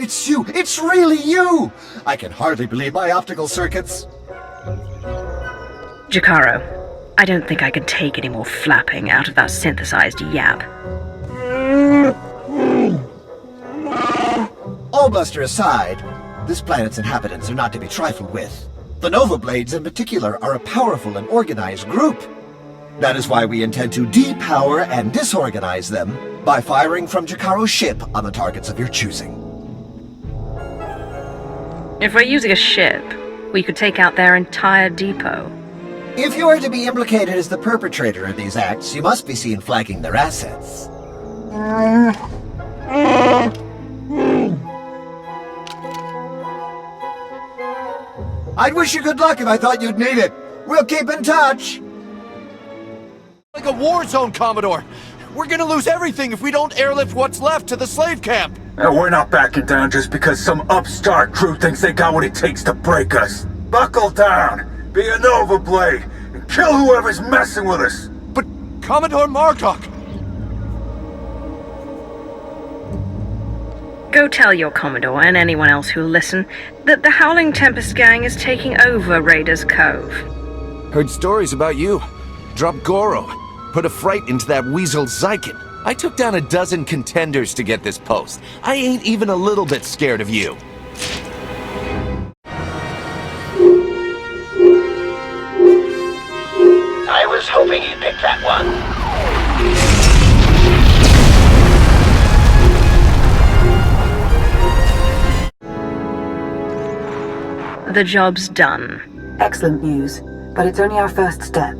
It's you! It's really you! I can hardly believe my optical circuits. Jakaro, I don't think I can take any more flapping out of that synthesized yap. All bluster aside, this planet's inhabitants are not to be trifled with. The Nova Blades in particular are a powerful and organized group. That is why we intend to depower and disorganize them by firing from Jakaro's ship on the targets of your choosing. If we're using a ship, we could take out their entire depot. If you are to be implicated as the perpetrator of these acts, you must be seen flagging their assets. I'd wish you good luck if I thought you'd need it. We'll keep in touch. Like a war zone, Commodore. We're gonna lose everything if we don't airlift what's left to the slave camp. And we're not backing down just because some upstart crew thinks they got what it takes to break us. Buckle down, be a Nova Blade, and kill whoever's messing with us. But Commodore Margok... Go tell your Commodore and anyone else who'll listen that the Howling Tempest gang is taking over Raiders Cove. Heard stories about you. Dropped Goro. Put a fright into that weasel Zykin. I took down a dozen contenders to get this post. I ain't even a little bit scared of you. I was hoping you'd pick that one. The job's done. Excellent news, but it's only our first step.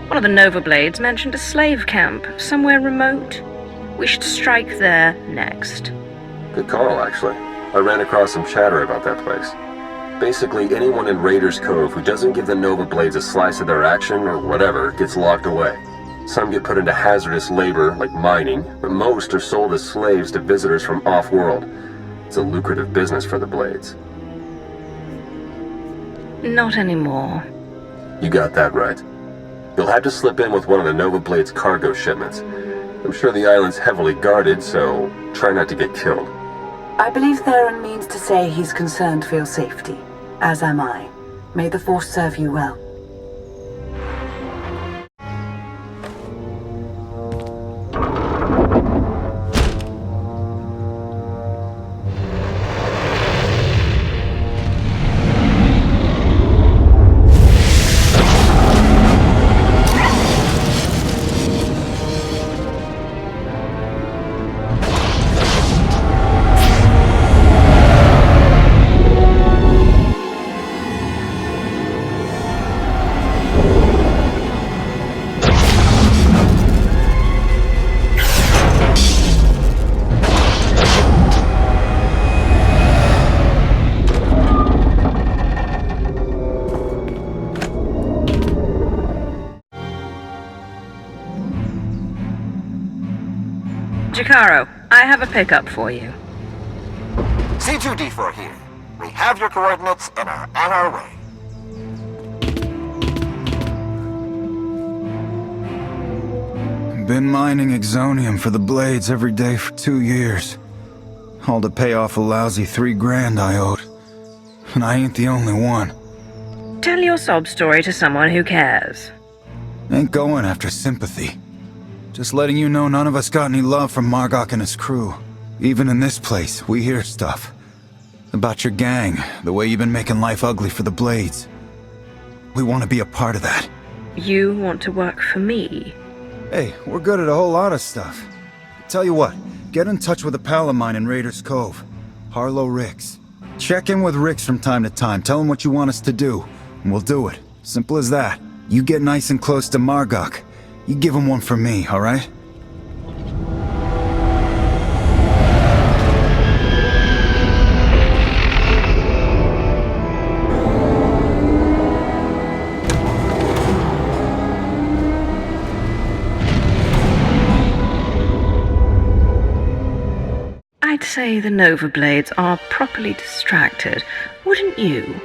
One of the Nova Blades mentioned a slave camp somewhere remote. We should strike there next. Good call, actually. I ran across some chatter about that place. Basically, anyone in Raiders Cove who doesn't give the Nova Blades a slice of their action or whatever gets locked away. Some get put into hazardous labor, like mining, but most are sold as slaves to visitors from off-world. It's a lucrative business for the Blades. Not anymore. You got that right. You'll have to slip in with one of the Nova Blade's cargo shipments. I'm sure the island's heavily guarded, so try not to get killed. I believe Theron means to say he's concerned for your safety, as am I. May the Force serve you well. Jakaro, I have a pickup for you. C2D4 here. We have your coordinates and are on our way. Been mining exonium for the Blades every day for 2 years. All to pay off a lousy $3,000 I owed. And I ain't the only one. Tell your sob story to someone who cares. Ain't going after sympathy. Just letting you know none of us got any love from Margok and his crew. Even in this place, we hear stuff. About your gang, the way you've been making life ugly for the Blades. We want to be a part of that. You want to work for me? Hey, we're good at a whole lot of stuff. Tell you what, get in touch with a pal of mine in Raiders Cove. Harlow Ricks. Check in with Ricks from time to time, tell him what you want us to do, and we'll do it. Simple as that. You get nice and close to Margok. You give him one for me, alright? I'd say the Nova Blades are properly distracted, wouldn't you?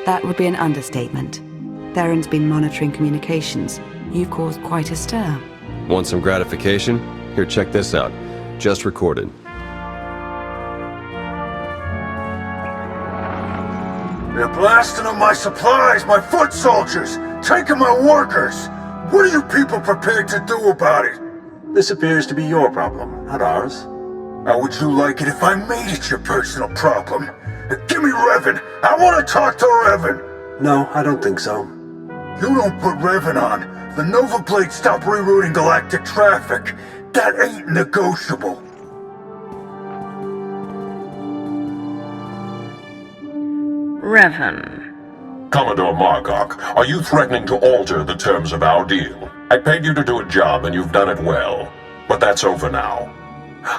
That would be an understatement. Theron's been monitoring communications. You've caused quite a stir. Want some gratification? Here, check this out. Just recorded. They're blasting up my supplies, my foot soldiers, taking my workers. What are you people prepared to do about it? This appears to be your problem, not ours. How would you like it if I made it your personal problem? Give me Revan. I want to talk to Revan. No, I don't think so. You don't put Revan on. The Nova Blade stop rerouting galactic traffic. That ain't negotiable. Revan. Commodore Margok, are you threatening to alter the terms of our deal? I paid you to do a job and you've done it well. But that's over now.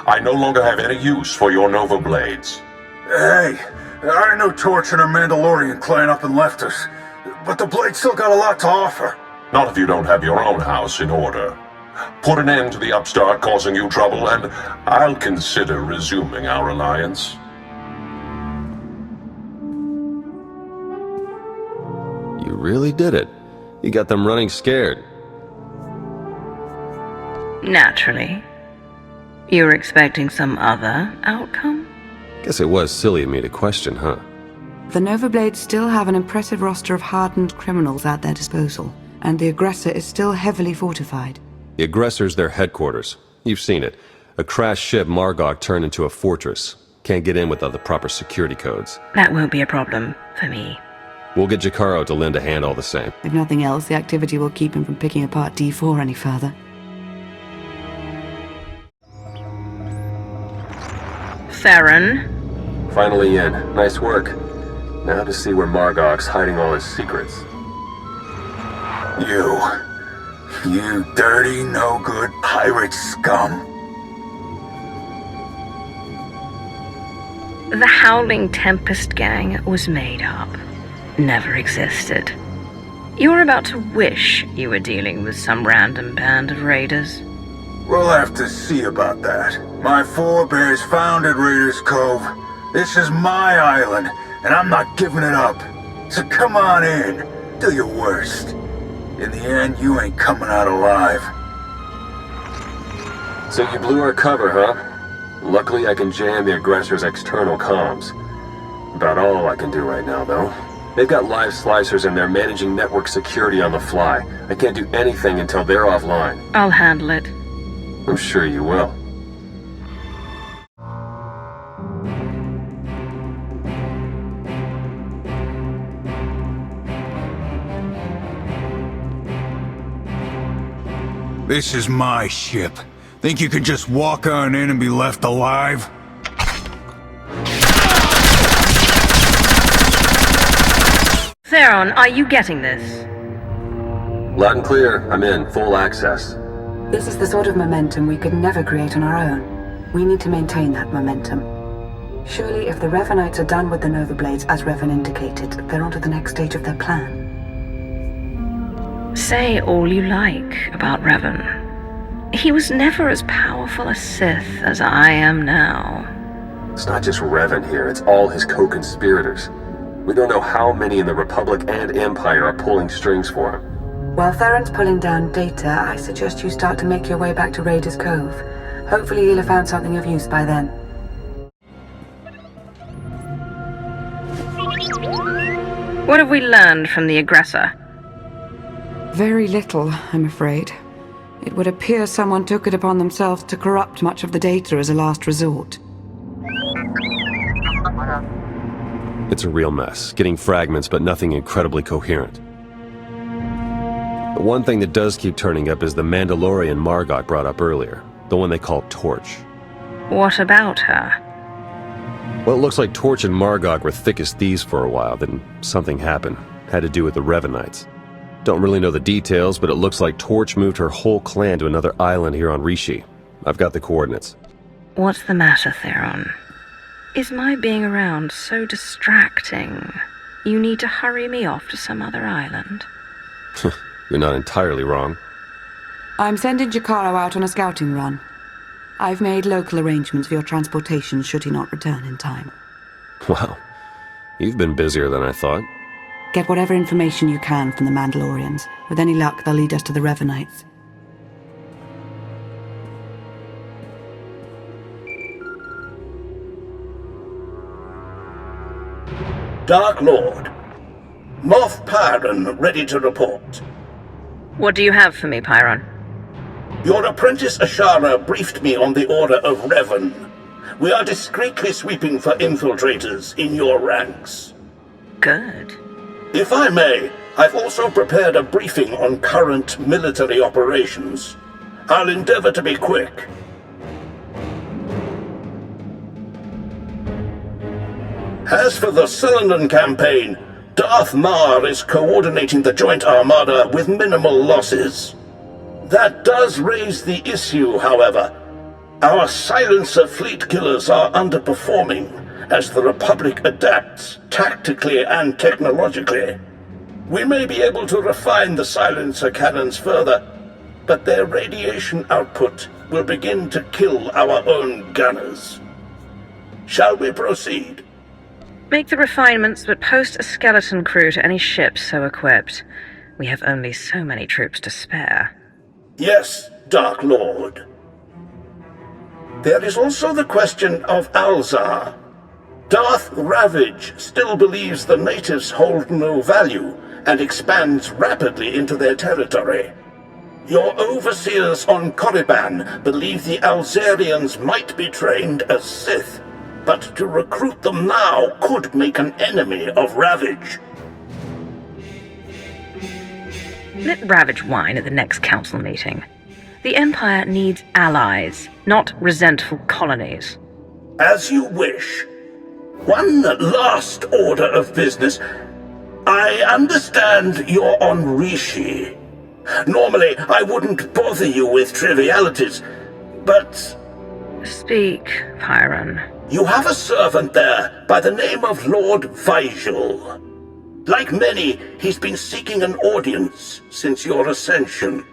I no longer have any use for your Nova Blades. Hey, I know Torch and her Mandalorian clan up and left us. But the Blade still got a lot to offer. Not if you don't have your own house in order. Put an end to the upstart causing you trouble, and I'll consider resuming our alliance. You really did it. You got them running scared. Naturally. You were expecting some other outcome? Guess it was silly of me to question, huh? The Nova Blades still have an impressive roster of hardened criminals at their disposal, and the aggressor is still heavily fortified. The aggressor's their headquarters. You've seen it. A crashed ship Margok turned into a fortress. Can't get in without the proper security codes. That won't be a problem for me. We'll get Jakaro to lend a hand all the same. If nothing else, the activity will keep him from picking apart D4 any further. Theron? Finally in. Nice work. Now to see where Margok's hiding all his secrets. You dirty, no-good pirate scum. The Howling Tempest Gang was made up. Never existed. You were about to wish you were dealing with some random band of raiders. We'll have to see about that. My forebears founded Raiders Cove. This is my island, and I'm not giving it up. So come on in. Do your worst. In the end, you ain't coming out alive. So you blew our cover, huh? Luckily, I can jam the aggressor's external comms. About all I can do right now, though. They've got live slicers and they're managing network security on the fly. I can't do anything until they're offline. I'll handle it. I'm sure you will. This is my ship. Think you can just walk on in and be left alive? Theron, are you getting this? Loud and clear. I'm in. Full access. This is the sort of momentum we could never create on our own. We need to maintain that momentum. Surely if the Revanites are done with the Nova Blades, as Revan indicated, they're on to the next stage of their plan. Say all you like about Revan. He was never as powerful a Sith as I am now. It's not just Revan here, it's all his co-conspirators. We don't know how many in the Republic and Empire are pulling strings for him. While Theron's pulling down data, I suggest you start to make your way back to Raiders Cove. Hopefully he'll have found something of use by then. What have we learned from the aggressor? Very little, I'm afraid. It would appear someone took it upon themselves to corrupt much of the data as a last resort. It's a real mess, getting fragments but nothing incredibly coherent. The one thing that does keep turning up is the Mandalorian Margok brought up earlier, the one they call Torch. What about her? Well, it looks like Torch and Margok were thick as thieves for a while, then something happened. Had to do with the Revanites. Don't really know the details, but it looks like Torch moved her whole clan to another island here on Rishi. I've got the coordinates. What's the matter, Theron? Is my being around so distracting? You need to hurry me off to some other island? You're not entirely wrong. I'm sending Jakaro out on a scouting run. I've made local arrangements for your transportation should he not return in time. Wow. You've been busier than I thought. Get whatever information you can from the Mandalorians. With any luck, they'll lead us to the Revanites. Dark Lord. Moff Pyron ready to report. What do you have for me, Pyron? Your apprentice Ashara briefed me on the order of Revan. We are discreetly sweeping for infiltrators in your ranks. Good. If I may, I've also prepared a briefing on current military operations. I'll endeavor to be quick. As for the Cylinder campaign, Darth Mar is coordinating the Joint Armada with minimal losses. That does raise the issue, however. Our silencer fleet killers are underperforming as the Republic adapts tactically and technologically. We may be able to refine the silencer cannons further, but their radiation output will begin to kill our own gunners. Shall we proceed? Make the refinements, but post a skeleton crew to any ships so equipped. We have only so many troops to spare. Yes, Dark Lord. There is also the question of Alzar. Darth Ravage still believes the natives hold no value and expands rapidly into their territory. Your overseers on Korriban believe the Alzarians might be trained as Sith, but to recruit them now could make an enemy of Ravage. Let Ravage whine at the next council meeting. The Empire needs allies, not resentful colonies. As you wish. One last order of business. I understand you're on Rishi. Normally, I wouldn't bother you with trivialities, but... Speak, Pyron. You have a servant there by the name of Lord Vigil. Like many, he's been seeking an audience since your ascension.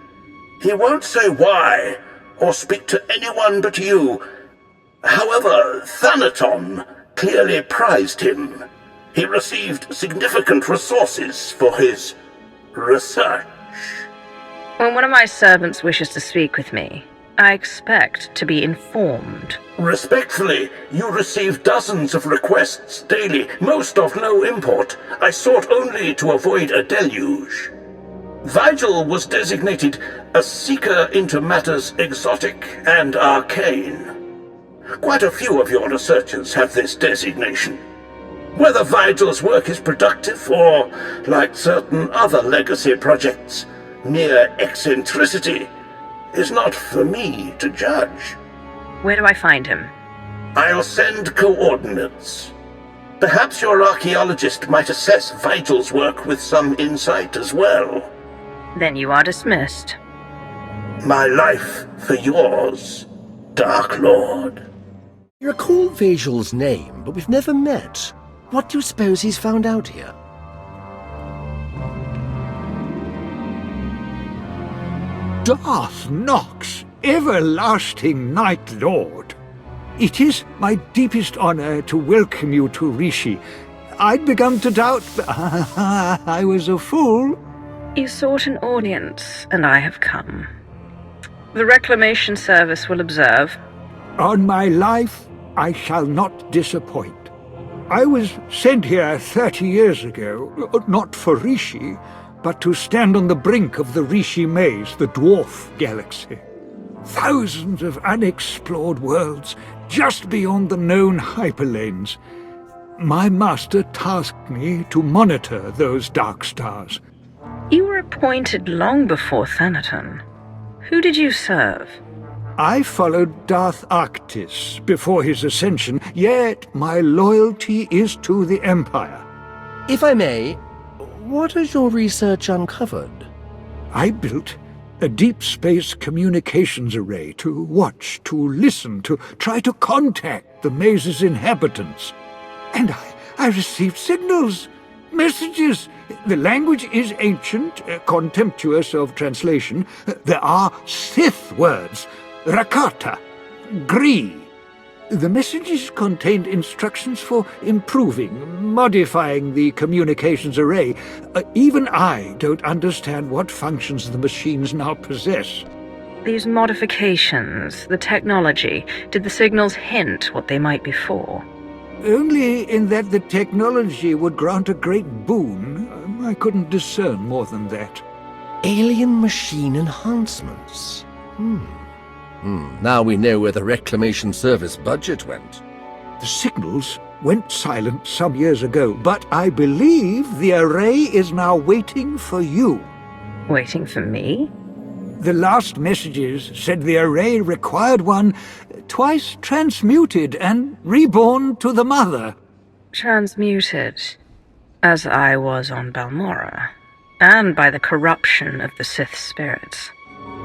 He won't say why, or speak to anyone but you. However, Thanaton clearly prized him. He received significant resources for his research. When one of my servants wishes to speak with me, I expect to be informed. Respectfully, you receive dozens of requests daily, most of no import. I sought only to avoid a deluge. Vigil was designated a seeker into matters exotic and arcane. Quite a few of your researchers have this designation. Whether Vigil's work is productive or, like certain other legacy projects, mere eccentricity, is not for me to judge. Where do I find him? I'll send coordinates. Perhaps your archaeologist might assess Vigil's work with some insight as well. Then you are dismissed. My life for yours, Dark Lord. I recall Vigil's name, but we've never met. What do you suppose he's found out here? Darth Nox, everlasting Night Lord. It is my deepest honor to welcome you to Rishi. I'd begun to doubt, but I was a fool. You sought an audience, and I have come. The Reclamation Service will observe. On my life, I shall not disappoint. I was sent here 30 years ago, not for Rishi, but to stand on the brink of the Rishi Maze, the dwarf galaxy. Thousands of unexplored worlds just beyond the known hyperlanes. My master tasked me to monitor those dark stars. You were appointed long before Thanaton. Who did you serve? I followed Darth Arctis before his ascension, yet my loyalty is to the Empire. If I may, what has your research uncovered? I built a deep space communications array to watch, to listen, to try to contact the maze's inhabitants. And I received signals, messages. The language is ancient, contemptuous of translation. There are Sith words, Rakata, Gree. The messages contained instructions for improving, modifying the communications array. Even I don't understand what functions the machines now possess. These modifications, the technology, did the signals hint what they might be for? Only in that the technology would grant a great boon. I couldn't discern more than that. Alien machine enhancements. Now we know where the Reclamation Service budget went. The signals went silent some years ago, but I believe the array is now waiting for you. Waiting for me? The last messages said the array required one twice transmuted and reborn to the Mother. Transmuted, as I was on Balmorra, and by the corruption of the Sith spirits.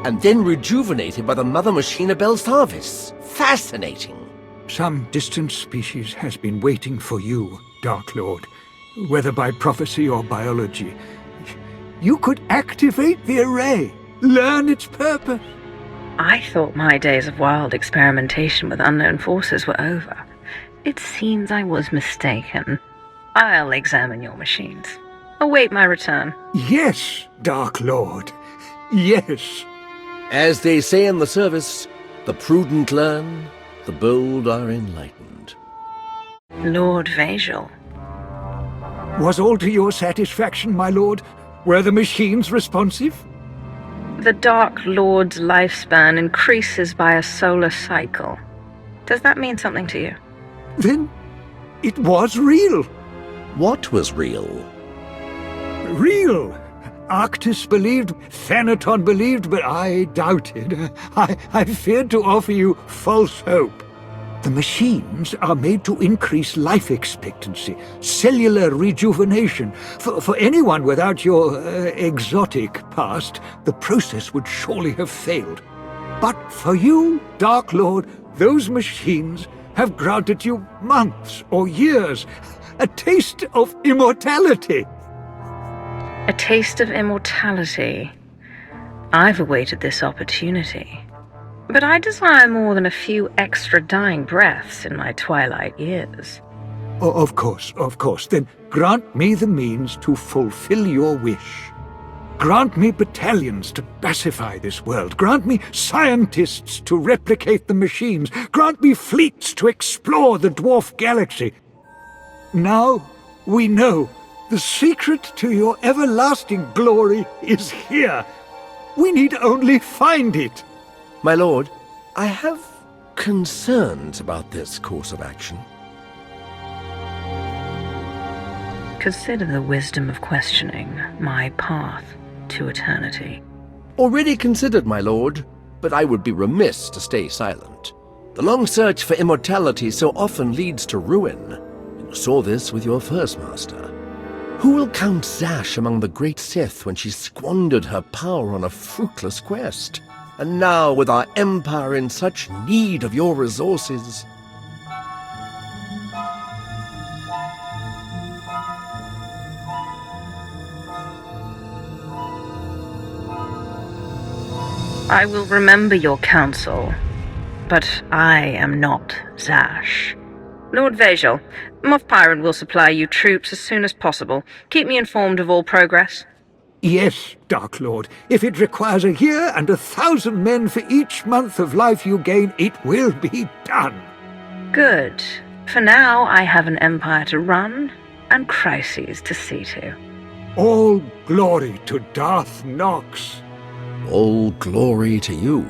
And then rejuvenated by the Mother Machine of Belsavis. Fascinating. Some distant species has been waiting for you, Dark Lord, whether by prophecy or biology. You could activate the array, learn its purpose. I thought my days of wild experimentation with unknown forces were over. It seems I was mistaken. I'll examine your machines. Await my return. Yes, Dark Lord. Yes. As they say in the service, the prudent learn, the bold are enlightened. Lord Vajal. Was all to your satisfaction, my lord? Were the machines responsive? The Dark Lord's lifespan increases by a solar cycle. Does that mean something to you? Then it was real. What was real? Real. Arctis believed, Thanaton believed, but I doubted. I feared to offer you false hope. The machines are made to increase life expectancy, cellular rejuvenation. For anyone without your exotic past, the process would surely have failed. But for you, Dark Lord, those machines have granted you months or years, a taste of immortality. A taste of immortality. I've awaited this opportunity. But I desire more than a few extra dying breaths in my twilight years. Of course. Then grant me the means to fulfill your wish. Grant me battalions to pacify this world. Grant me scientists to replicate the machines. Grant me fleets to explore the dwarf galaxy. Now we know the secret to your everlasting glory is here. We need only find it. My lord, I have concerns about this course of action. Consider the wisdom of questioning my path to eternity. Already considered, my lord, but I would be remiss to stay silent. The long search for immortality so often leads to ruin. You saw this with your first master. Who will count Zash among the great Sith when she squandered her power on a fruitless quest? And now, with our empire in such need of your resources... I will remember your counsel, but I am not Zash. Lord Vajal, Moff Pyron will supply you troops as soon as possible. Keep me informed of all progress. Yes, Dark Lord. If it requires a year and 1,000 men for each month of life you gain, it will be done. Good. For now, I have an empire to run and crises to see to. All glory to Darth Nox. All glory to you.